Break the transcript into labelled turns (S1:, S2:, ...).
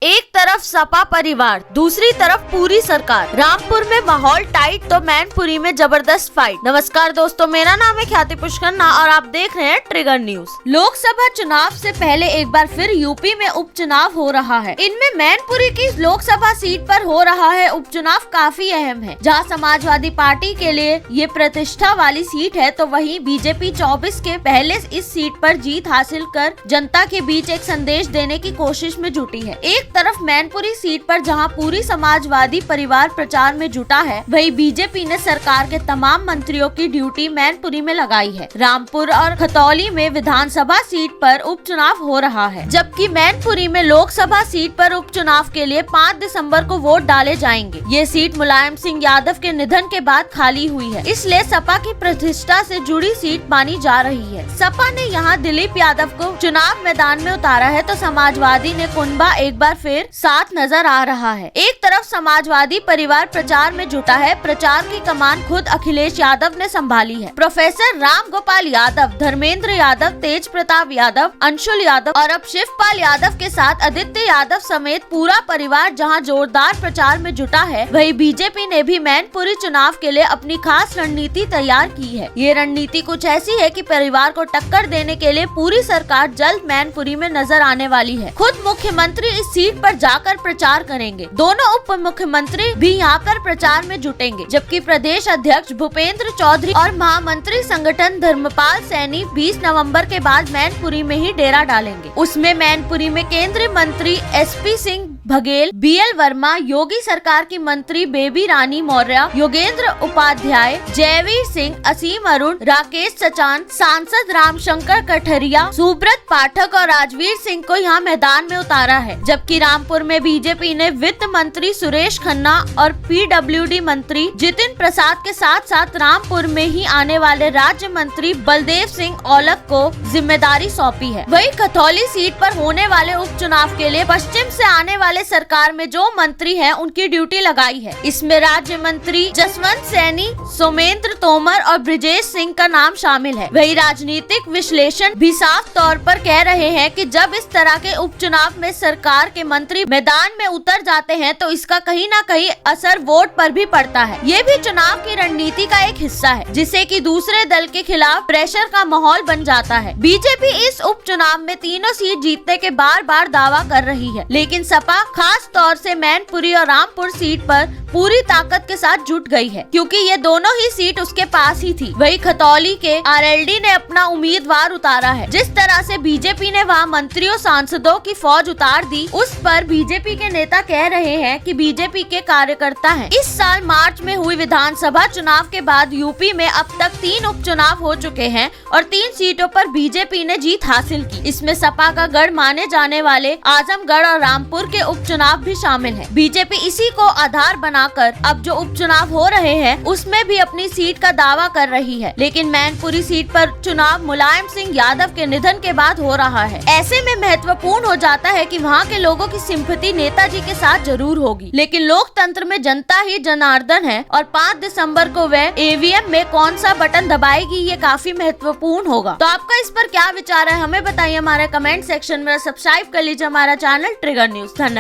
S1: एक तरफ सपा परिवार, दूसरी तरफ पूरी सरकार। रामपुर में माहौल टाइट तो मैनपुरी में जबरदस्त फाइट। नमस्कार दोस्तों, मेरा नाम है ख्याति पुष्करना और आप देख रहे हैं ट्रिगर न्यूज। लोकसभा चुनाव से पहले एक बार फिर यूपी में उपचुनाव हो रहा है। इनमें मैनपुरी की लोकसभा सीट पर हो रहा है उपचुनाव काफी अहम है। जहां समाजवादी पार्टी के लिए ये प्रतिष्ठा वाली सीट है, तो वहीं बीजेपी 24 के पहले इस सीट पर जीत हासिल कर जनता के बीच एक संदेश देने की कोशिश में जुटी है। एक तरफ मैनपुरी सीट पर जहां पूरी समाजवादी परिवार प्रचार में जुटा है, वहीं बीजेपी ने सरकार के तमाम मंत्रियों की ड्यूटी मैनपुरी में लगाई है। रामपुर और खतौली में विधानसभा सीट पर उपचुनाव हो रहा है, जबकि मैनपुरी में लोकसभा सीट पर उपचुनाव के लिए 5 दिसंबर को वोट डाले जाएंगे। ये सीट मुलायम सिंह यादव के निधन के बाद खाली हुई है, इसलिए सपा की प्रतिष्ठा से जुड़ी सीट मानी जा रही है। सपा ने यहाँ दिलीप यादव को चुनाव मैदान में उतारा है, तो समाजवादी ने कुनबा एक बार फिर साथ नजर आ रहा है। एक तरफ समाजवादी परिवार प्रचार में जुटा है। प्रचार की कमान खुद अखिलेश यादव ने संभाली है। प्रोफेसर राम गोपाल यादव, धर्मेंद्र यादव, तेज प्रताप यादव, अंशुल यादव और अब शिवपाल यादव के साथ आदित्य यादव समेत पूरा परिवार जहां जोरदार प्रचार में जुटा है, वहीं बीजेपी ने भी मैनपुरी चुनाव के लिए अपनी खास रणनीति तैयार की है। ये रणनीति कुछ ऐसी है कि परिवार को टक्कर देने के लिए पूरी सरकार जल्द मैनपुरी में नजर आने वाली है। खुद मुख्यमंत्री इस सीट पर जाकर प्रचार करेंगे। दोनों उप मुख्यमंत्री भी यहाँ पर प्रचार में जुटेंगे, जबकि प्रदेश अध्यक्ष भूपेंद्र चौधरी और महामंत्री संगठन धर्मपाल सैनी 20 नवंबर के बाद मैनपुरी में ही डेरा डालेंगे। उसमें मैनपुरी में केंद्रीय मंत्री SP सिंह बघेल, BL वर्मा, योगी सरकार की मंत्री बेबी रानी मौर्य, योगेंद्र उपाध्याय, जयवीर सिंह, असीम अरुण, राकेश सचान, सांसद रामशंकर कठरिया, सुब्रत पाठक और राजवीर सिंह को यहाँ मैदान में उतारा है। जबकि रामपुर में बीजेपी ने वित्त मंत्री सुरेश खन्ना और PWD मंत्री जितिन प्रसाद के साथ साथ रामपुर में ही आने वाले राज्य मंत्री बलदेव सिंह औलख को जिम्मेदारी सौंपी है। वहीं खतौली सीट पर होने वाले उपचुनाव के लिए पश्चिम से आने वाले सरकार में जो मंत्री हैं, उनकी ड्यूटी लगाई है। इसमें राज्य मंत्री जसवंत सैनी, सोमेंद्र तोमर और ब्रिजेश सिंह का नाम शामिल है। वही राजनीतिक विश्लेषण भी साफ तौर पर कह रहे हैं कि जब इस तरह के उपचुनाव में सरकार के मंत्री मैदान में उतर जाते हैं, तो इसका कहीं न कहीं असर वोट पर भी पड़ता है। ये भी चुनाव की रणनीति का एक हिस्सा है, जिससे कि दूसरे दल के खिलाफ प्रेशर का माहौल बन जाता है। बीजेपी इस उपचुनाव में तीनों सीट जीतने के बार दावा कर रही है, लेकिन सपा खास तौर से मैनपुरी और रामपुर सीट पर पूरी ताकत के साथ जुट गई है, क्योंकि ये दोनों ही सीट उसके पास ही थी। वही खतौली के RLD ने अपना उम्मीदवार उतारा है। जिस तरह से बीजेपी ने वहाँ मंत्रियों सांसदों की फौज उतार दी, उस पर बीजेपी के नेता कह रहे हैं कि बीजेपी के कार्यकर्ता हैं। इस साल मार्च में हुई विधानसभा चुनाव के बाद यूपी में अब तक 3 उपचुनाव हो चुके हैं और 3 सीटों पर बीजेपी ने जीत हासिल की। इसमें सपा का गढ़ माने जाने वाले आजमगढ़ और रामपुर के उपचुनाव भी शामिल है। बीजेपी इसी को आधार बनाकर अब जो उपचुनाव हो रहे हैं, उसमें भी अपनी सीट का दावा कर रही है। लेकिन मैनपुरी सीट पर चुनाव मुलायम सिंह यादव के निधन के बाद हो रहा है। ऐसे में महत्वपूर्ण हो जाता है कि वहाँ के लोगों की सिंपैथी नेताजी के साथ जरूर होगी, लेकिन लोकतंत्र में जनता ही जनार्दन है और 5 दिसंबर को वह EVM में कौन सा बटन दबाएगी, ये काफी महत्वपूर्ण होगा। तो आपका इस पर क्या विचार है, हमें बताइए हमारे कमेंट सेक्शन में। सब्सक्राइब कर लीजिए हमारा चैनल ट्रिगर न्यूज। धन्यवाद।